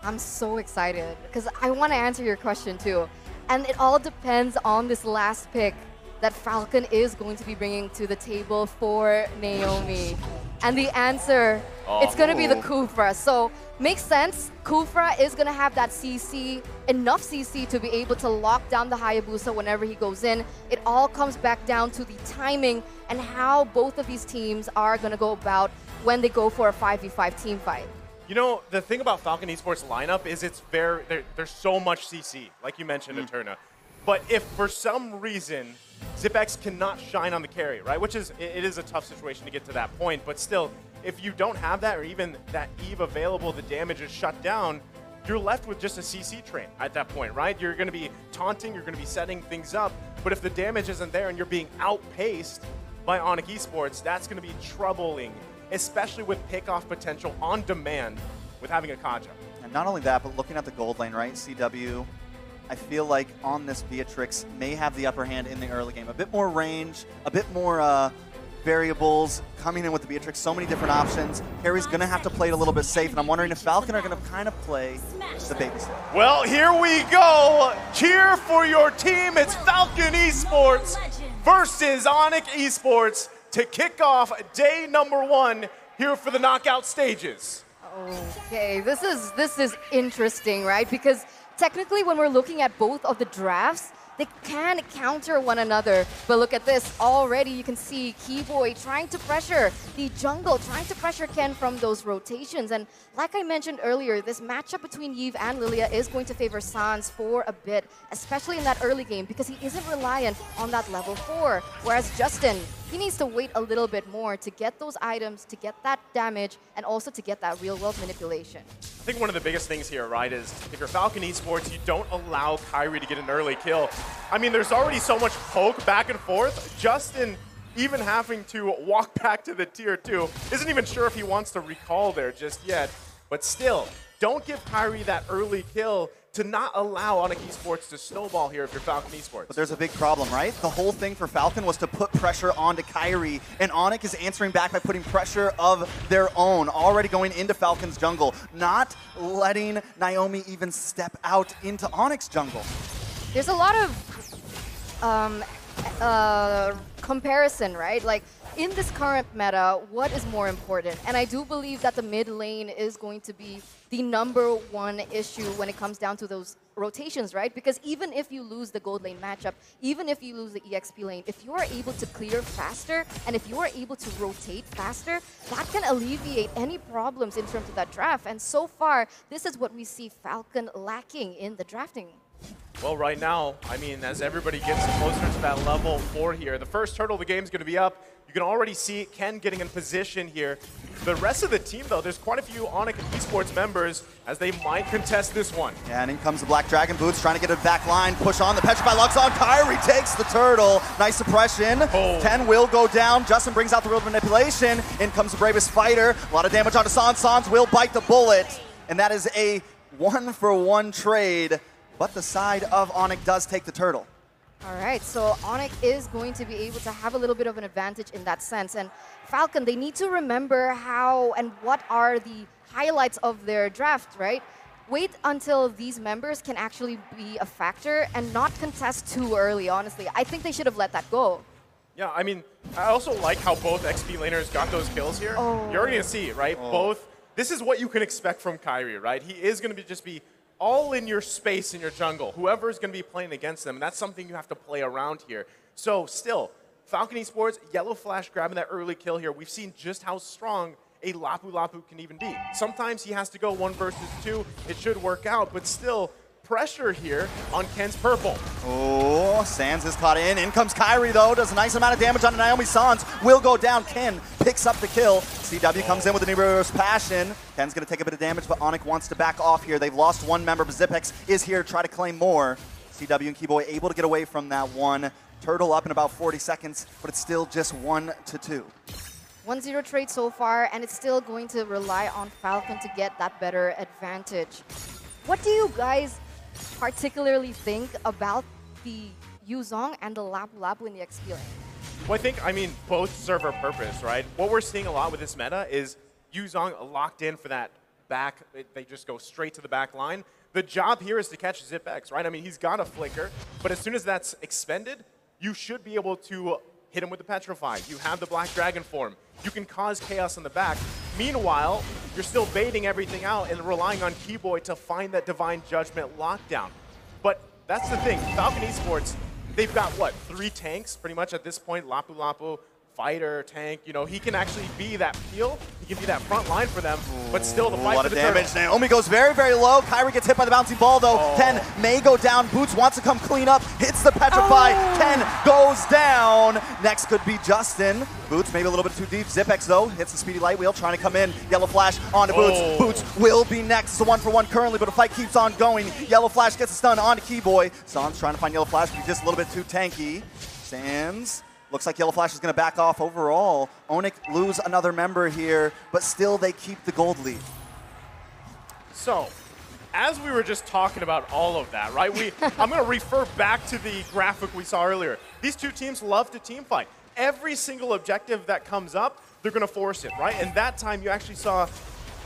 I'm so excited because I want to answer your question too. And it all depends on this last pick that Falcon is going to be bringing to the table for Naomi. And the answer, it's going to be the Kufra. So makes sense. Kufra is going to have that CC, enough CC to be able to lock down the Hayabusa whenever he goes in. It all comes back down to the timing and how both of these teams are going to go about when they go for a 5v5 team fight. You know, the thing about Falcon Esports lineup is it's there's so much CC, like you mentioned, Eterna. But if for some reason ZipX cannot shine on the carry, right, which is, it is a tough situation to get to that point, but still, if you don't have that or even that Eve available, the damage is shut down, you're left with just a CC train at that point, right? You're going to be taunting, you're going to be setting things up, but if the damage isn't there and you're being outpaced by Onic Esports, that's going to be troubling, especially with pick-off potential on demand with having a Kaja. And not only that, but looking at the gold lane, right, CW, I feel like on this Beatrix may have the upper hand in the early game. A bit more range, a bit more variables coming in with the Beatrix. So many different options. Carrie's going to have to play it a little bit safe, and I'm wondering if Falcon are going to kind of play the babysitter. Well, here we go. Cheer for your team. It's Falcon Esports versus Onic Esports to kick off day number 1 here for the knockout stages. Okay, this is interesting, right? Because technically, when we're looking at both of the drafts, they can counter one another. But look at this. Already you can see Keyboy trying to pressure the jungle, trying to pressure Ken from those rotations. And like I mentioned earlier, this matchup between Yves and Lilia is going to favor Sans for a bit, especially in that early game, because he isn't reliant on that level 4. Whereas Justin, he needs to wait a little bit more to get those items, to get that damage, and also to get that real-world manipulation. I think one of the biggest things here, right, is if you're Falcon Esports, you don't allow Kyrie to get an early kill. I mean, there's already so much poke back and forth. Justin, even having to walk back to the tier 2, isn't even sure if he wants to recall there just yet. But still, don't give Kyrie that early kill to not allow Onic Esports to snowball here if you're Falcon Esports. But there's a big problem, right? The whole thing for Falcon was to put pressure onto Kyrie, and Onic is answering back by putting pressure of their own, already going into Falcon's jungle, not letting Naomi even step out into Onic's jungle. There's a lot of comparison, right? Like, in this current meta, what is more important? And I do believe that the mid lane is going to be the #1 issue when it comes down to those rotations, right? Because even if you lose the gold lane matchup, even if you lose the EXP lane, if you are able to clear faster and if you are able to rotate faster, that can alleviate any problems in terms of that draft. And so far, this is what we see Falcon lacking in the drafting. Well, right now, I mean, as everybody gets closer to that level 4 here, the first turtle of the game is going to be up. You can already see Ken getting in position here. The rest of the team, though, there's quite a few Onic Esports members as they might contest this one. Yeah, and in comes the Black Dragon Boots, trying to get a back line, push on, the Petrify Lux on, Kyrie takes the turtle. Nice suppression. 10 will go down. Justin brings out the real manipulation. In comes the Bravest Fighter. A lot of damage onto Sans. Sans will bite the bullet. And that is a 1-for-1 trade. But the side of Onic does take the turtle. All right, so Onic is going to be able to have a little bit of an advantage in that sense. And Falcon, they need to remember how and what are the highlights of their draft, right? Wait until these members can actually be a factor and not contest too early, honestly. I think they should have let that go. Yeah, I mean, I also like how both XP laners got those kills here. You're already going to see, right? Both. This is what you can expect from Kyrie, right? He is going to just be all in your space in your jungle, whoever is going to be playing against them, and that's something you have to play around here. So still, Falcon Esports, Yellow Flash grabbing that early kill here. We've seen just how strong a Lapu Lapu can even be. Sometimes he has to go 1 versus 2. It should work out, but still, pressure here on Ken's purple. Oh, Sans is caught in. In comes Kyrie, though. Does a nice amount of damage on Naomi. Sans will go down. Ken picks up the kill. CW comes in with an Eber's Passion. Ken's going to take a bit of damage, but Onic wants to back off here. They've lost 1 member, but Zipex is here to try to claim more. CW and Keyboy able to get away from that one. Turtle up in about 40 seconds, but it's still just 1-2. 1-0 trade so far, and it's still going to rely on Falcon to get that better advantage. What do you guys particularly think about the Yuzong and the Lapu Lapu in the XP lane? Well, I mean, both serve a purpose, right? What we're seeing a lot with this meta is Yuzong locked in for that back. They just go straight to the back line. The job here is to catch ZipX, right? I mean, he's got a flicker, but as soon as that's expended, you should be able to hit him with the Petrify. You have the Black Dragon form. You can cause chaos in the back. Meanwhile, you're still baiting everything out and relying on Keyboy to find that Divine Judgment lockdown. But that's the thing. Falcon Esports, they've got, what, 3 tanks pretty much at this point? Lapu Lapu, fighter, tank, you know, he can actually be that peel. He can be that front line for them, but still the fight for the damage. turtle. Naomi goes very, very low. Kyrie gets hit by the bouncing ball, though. Ken may go down. Boots wants to come clean up, hits the Petrify. Ken goes down. Next could be Justin. Boots maybe a little bit too deep. ZipX, though, hits the speedy light wheel, trying to come in. Yellow Flash onto Boots. Boots will be next. It's a 1-for-1 currently, but the fight keeps on going. Yellow Flash gets a stun onto Keyboy. Sans trying to find Yellow Flash, but he's just a little bit too tanky. Sans. Looks like Yellow Flash is going to back off overall. Onic lose another member here, but still they keep the gold lead. So, as we were just talking about all of that, right? I'm going to refer back to the graphic we saw earlier. These two teams love to team fight. Every single objective that comes up, they're going to force it, right? And that time you actually saw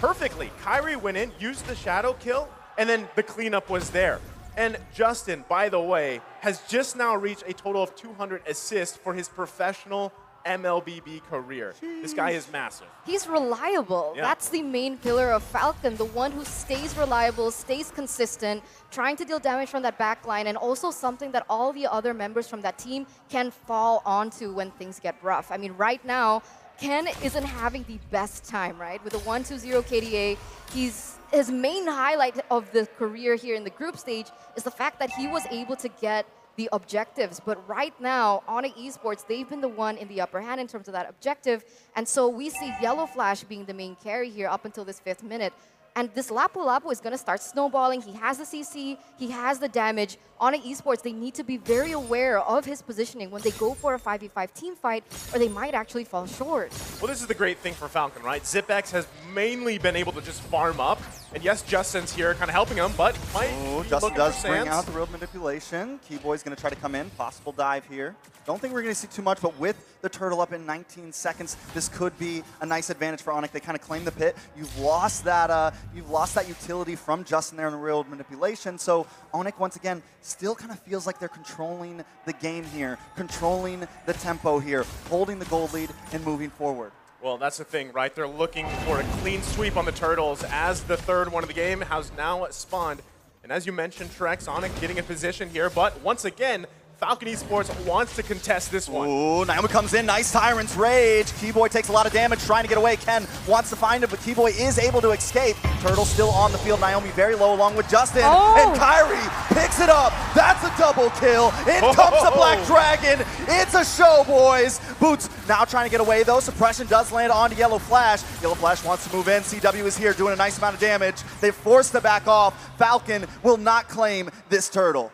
perfectly. Kyrie went in, used the shadow kill, and then the cleanup was there. And Justin, by the way, has just now reached a total of 200 assists for his professional MLBB career. Jeez. This guy is massive. He's reliable. Yeah. That's the main pillar of Falcon, the one who stays reliable, stays consistent, trying to deal damage from that back line, and also something that all the other members from that team can fall onto when things get rough. I mean, right now, Ken isn't having the best time, right? With a 1-2-0 KDA, his main highlight of the career here in the group stage is the fact that he was able to get the objectives. But right now, Onic Esports, they've been the one in the upper hand in terms of that objective. And so we see Yellow Flash being the main carry here up until this 5th minute. And this Lapu Lapu is going to start snowballing. He has the CC, he has the damage. Onic Esports, they need to be very aware of his positioning when they go for a 5v5 team fight, or they might actually fall short. Well, this is the great thing for Falcon, right? ZipX has mainly been able to just farm up. And yes, Justin's here kind of helping him, but Justin does bring out the real manipulation. Keyboy's going to try to come in. Possible dive here. Don't think we're going to see too much, but with the turtle up in 19 seconds, this could be a nice advantage for Onic. They kind of claim the pit. You've lost that utility from Justin there in the real manipulation. So Onic, once again, still kind of feels like they're controlling the game here, controlling the tempo here, holding the gold lead and moving forward. Well, that's the thing, right? They're looking for a clean sweep on the Turtles as the 3rd one of the game has now spawned. And as you mentioned, Trex, Onic getting in position here, but once again, Falcon Esports wants to contest this one. Ooh, Naomi comes in, nice Tyrant's Rage. Keyboy takes a lot of damage trying to get away. Ken wants to find him, but Keyboy is able to escape. Turtle still on the field, Naomi very low along with Justin. And Kyrie picks it up. That's a double kill. In comes the Black Dragon. It's a show, boys. Boots now trying to get away though. Suppression does land onto Yellow Flash. Yellow Flash wants to move in. CW is here doing a nice amount of damage. They've forced to back off. Falcon will not claim this turtle.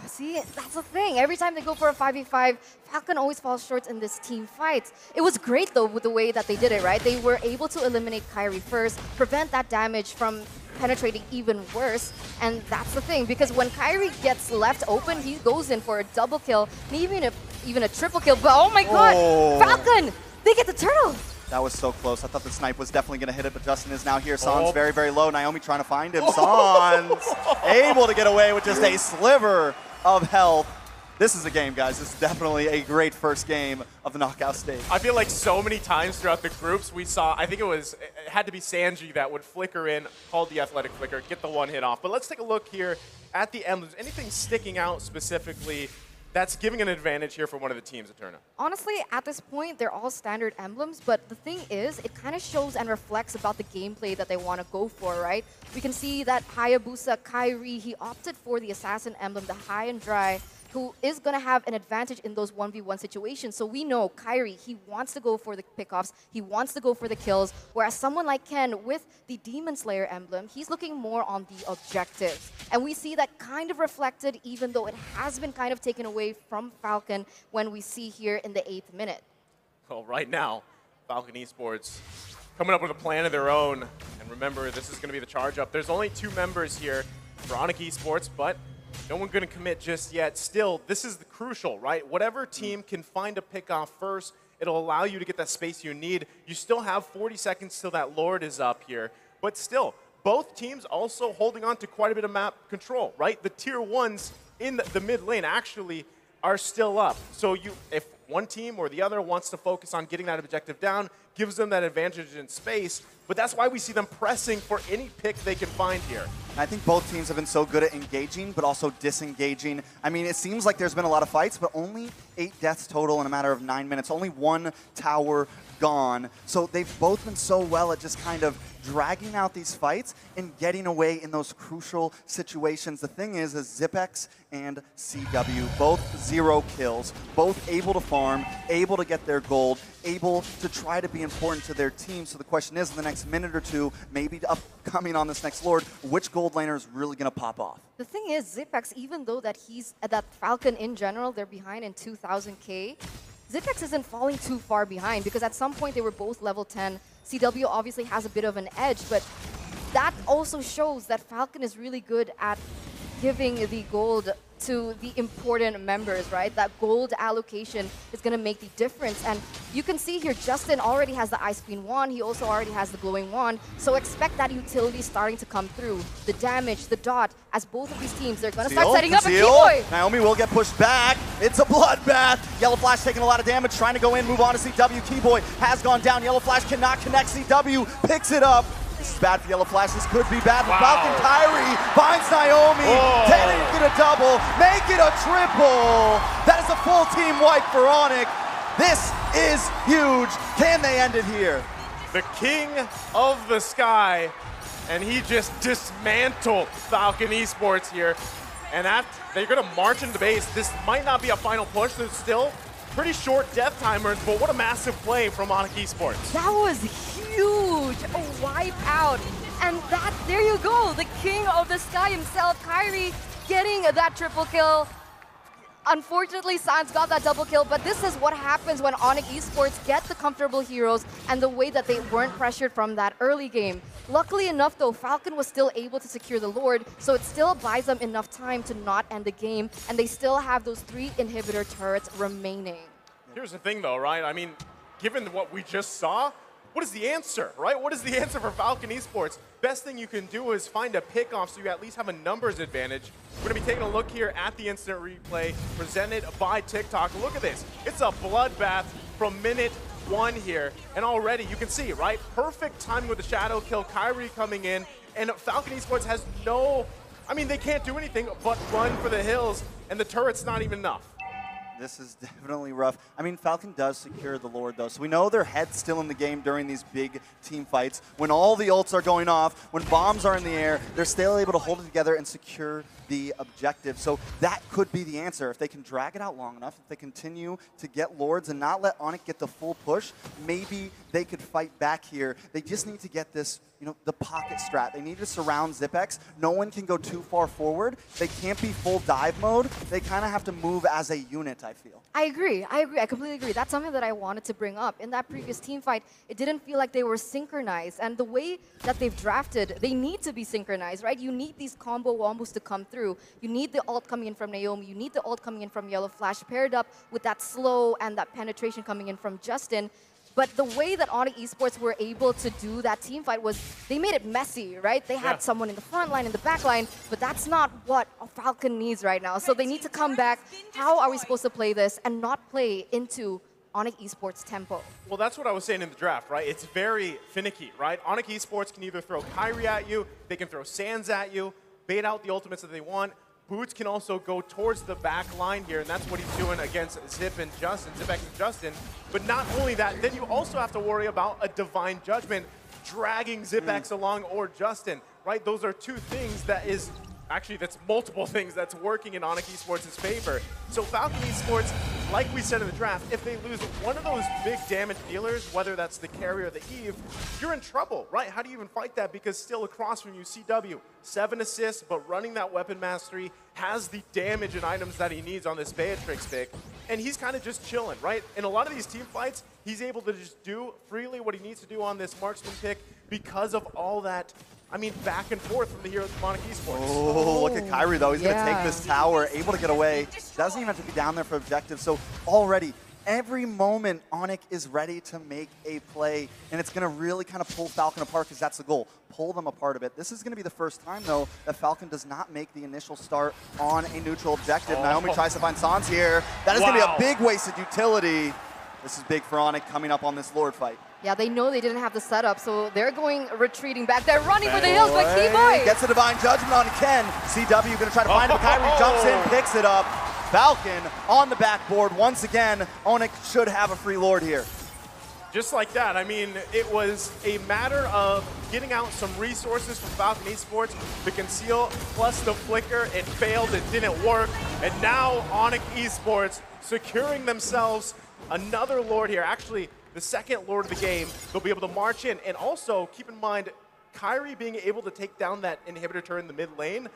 See, that's the thing. Every time they go for a 5v5, Falcon always falls short in this team fight. It was great, though, with the way that they did it, right? They were able to eliminate Kyrie first, prevent that damage from penetrating even worse. And that's the thing, because when Kyrie gets left open, he goes in for a double kill, and even a triple kill. But oh my god, Falcon, they get the turtle. That was so close. I thought the snipe was definitely going to hit it, but Justin is now here. Sans very, very low. Naomi trying to find him. Sans able to get away with just a sliver of health. This is a game, guys. This is definitely a great first game of the knockout stage. I feel like so many times throughout the groups we saw, I think it had to be Sanji that would flicker in, called the athletic flicker, get the one hit off. But let's take a look here at the emblems. Anything sticking out specifically that's giving an advantage here for one of the teams, Eterna? Honestly, at this point, they're all standard emblems, but the thing is, it kind of shows and reflects about the gameplay that they want to go for, right? We can see that Hayabusa Kyrie, he opted for the Assassin emblem, the high and dry, who is going to have an advantage in those 1v1 situations. So we know Kyrie, he wants to go for the pickoffs, he wants to go for the kills, whereas someone like Ken with the Demon Slayer emblem, he's looking more on the objectives. And we see that kind of reflected, even though it has been kind of taken away from Falcon when we see here in the 8th minute. Well, right now, Falcon Esports coming up with a plan of their own. And remember, this is going to be the charge up. There's only 2 members here for Onic Esports, but no one's going to commit just yet. Still, this is the crucial, right? Whatever team can find a pick-off first, it'll allow you to get that space you need. You still have 40 seconds till that Lord is up here. But still, both teams also holding on to quite a bit of map control, right? The tier 1s in the mid lane actually are still up. So if one team or the other wants to focus on getting that objective down, gives them that advantage in space. But that's why we see them pressing for any pick they can find here. I think both teams have been so good at engaging, but also disengaging. I mean, it seems like there's been a lot of fights, but only 8 deaths total in a matter of 9 minutes. Only 1 tower gone. So they've both been so well at just kind of dragging out these fights and getting away in those crucial situations. The thing is Zipex and CW, both 0 kills, both able to farm, able to get their gold, able to try to be important to their team. So the question is, in the next minute or two, maybe upcoming on this next Lord, which gold laner is really going to pop off? The thing is, Zipex, even though that Falcon in general, they're behind in 2,000K, Zipex isn't falling too far behind because at some point they were both level 10. CW obviously has a bit of an edge, but that also shows that Falcon is really good at giving the gold to the important members, right? That gold allocation is going to make the difference. And you can see here, Justin already has the Ice Queen wand. He also already has the Glowing Wand. So expect that utility starting to come through. The damage, the dot, as both of these teams, they're going to start setting up a Keyboy. Naomi will get pushed back. It's a bloodbath. Yellow Flash taking a lot of damage, trying to go in, move on to CW. Keyboy has gone down. Yellow Flash cannot connect. CW picks it up. This is bad for Yellow Flash. This could be bad for Falcon. Kyrie finds Naomi. Can it get a double? Make it a triple. That is a full team wipe for Onic. This is huge. Can they end it here? The king of the sky, and he just dismantled Falcon Esports here. And they're going to march into base. This might not be a final push. There's still pretty short death timers, but what a massive play from Onic Esports. That was huge, a wipe out. And there you go, the king of the sky himself, Kyrie, getting that triple kill. Unfortunately, Sans got that double kill, but this is what happens when Onic Esports get the comfortable heroes and the way that they weren't pressured from that early game. Luckily enough, though, Falcon was still able to secure the Lord, so it still buys them enough time to not end the game, and they still have those 3 inhibitor turrets remaining. Here's the thing, though, right? I mean, given what we just saw, what is the answer, right? What is the answer for Falcon Esports? Best thing you can do is find a pick-off so you at least have a numbers advantage. We're going to be taking a look here at the instant replay presented by TikTok. Look at this. It's a bloodbath from minute 1 here. And already you can see, right? Perfect timing with the shadow kill, Kyrie coming in. And Falcon Esports has they can't do anything but run for the hills. And the turret's not even enough. This is definitely rough. I mean, Falcon does secure the Lord, though, so we know their head's still in the game during these big team fights. When all the ults are going off, when bombs are in the air, they're still able to hold it together and secure the objective. So that could be the answer. If they can drag it out long enough, if they continue to get Lords and not let Onic get the full push, maybe they could fight back here. They just need to get this, the pocket strat. They need to surround Zipex. No one can go too far forward. They can't be full dive mode. They kind of have to move as a unit, I feel. I agree. I completely agree. That's something that I wanted to bring up. In that previous team fight, it didn't feel like they were synchronized. And the way that they've drafted, they need to be synchronized, right? You need these combo wombos to come through. You need the ult coming in from Naomi. You need the ult coming in from Yellow Flash, paired up with that slow and that penetration coming in from Justin. But the way that Onic Esports were able to do that team fight was they made it messy, right? They had someone in the front line, in the back line, but that's not what a Falcon needs right now. So they need to come back. How are we supposed to play this and not play into Onic Esports tempo? Well, that's what I was saying in the draft, right? It's very finicky, right? Onic Esports can either throw Kyrie at you, they can throw Sans at you, bait out the ultimates that they want. Boots can also go towards the back line here, and that's what he's doing against Zipex and Justin. But not only that, then you also have to worry about a Divine Judgment dragging Zipex along or Justin, right? Those are 2 things that's multiple things that's working in Onic Esports' favor. So Falcon Esports, like we said in the draft, if they lose one of those big damage dealers, whether that's the carry or the Eve, you're in trouble, right? How do you even fight that? Because still across from you, CW, 7 assists, but running that weapon mastery, has the damage and items that he needs on this Beatrix pick, and he's kind of just chilling, right? In a lot of these team fights, he's able to just do freely what he needs to do on this marksman pick because of all that, back and forth from the heroes of Onic Esports. Oh, look at Kyrie, though. He's going to take this tower, able to get away. Doesn't even have to be down there for objective. So already, every moment, Onic is ready to make a play, and it's going to really kind of pull Falcon apart because that's the goal. Pull them apart a bit. This is going to be the first time, though, that Falcon does not make the initial start on a neutral objective. Naomi tries to find Sans here. That is going to be a big wasted utility. This is big for Onic coming up on this Lord fight. Yeah, they know they didn't have the setup, so they're going retreating back. They're running for the hills, but Keyboy gets a divine judgment on Ken. CW going to try to find it, but Kyrie jumps in, picks it up. Falcon on the backboard once again. Onic should have a free Lord here. Just like that. I mean, it was a matter of getting out some resources from Falcon Esports to conceal, plus the flicker. It failed, it didn't work. And now Onic Esports securing themselves another Lord here. Actually, the second Lord of the game. They'll be able to march in. And also, keep in mind, Kyrie being able to take down that inhibitor turret in the mid lane,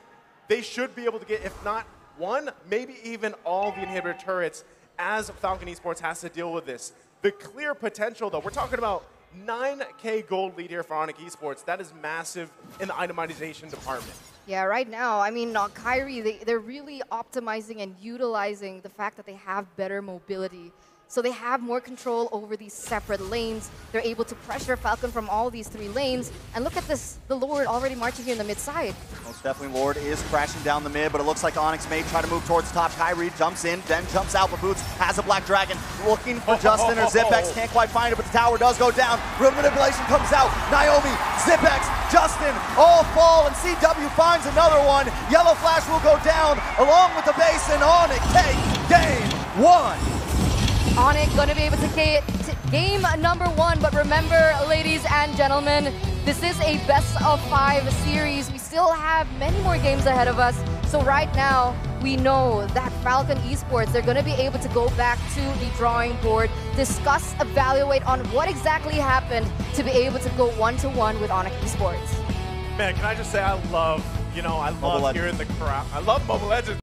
they should be able to get, if not one, maybe even all the inhibitor turrets as Falcon Esports has to deal with this. The clear potential, though, we're talking about 9K gold lead here for Onic Esports. That is massive in the itemization department. Yeah, right now, I mean, Kyrie, they're really optimizing and utilizing the fact that they have better mobility. So they have more control over these separate lanes. They're able to pressure Falcon from all these 3 lanes. And look at this, the Lord already marching here in the mid side. Most definitely Lord is crashing down the mid, but it looks like Onyx may try to move towards top. Kyrie jumps in, then jumps out, but Boots has a Black Dragon. Looking for Justin or Zipex, can't quite find it, but the tower does go down. Real manipulation comes out. Naomi, Zipex, Justin, all fall, and CW finds another one. Yellow Flash will go down, along with the base, and Onyx take game 1. Onic going to be able to get game number 1, but remember, ladies and gentlemen, this is a best-of-5 series. We still have many more games ahead of us. So right now, we know that Falcon Esports, they're going to be able to go back to the drawing board, discuss, evaluate on what exactly happened to be able to go 1-to-1 with Onic Esports. Man, can I just say I love hearing the crowd. I love Mobile Legends.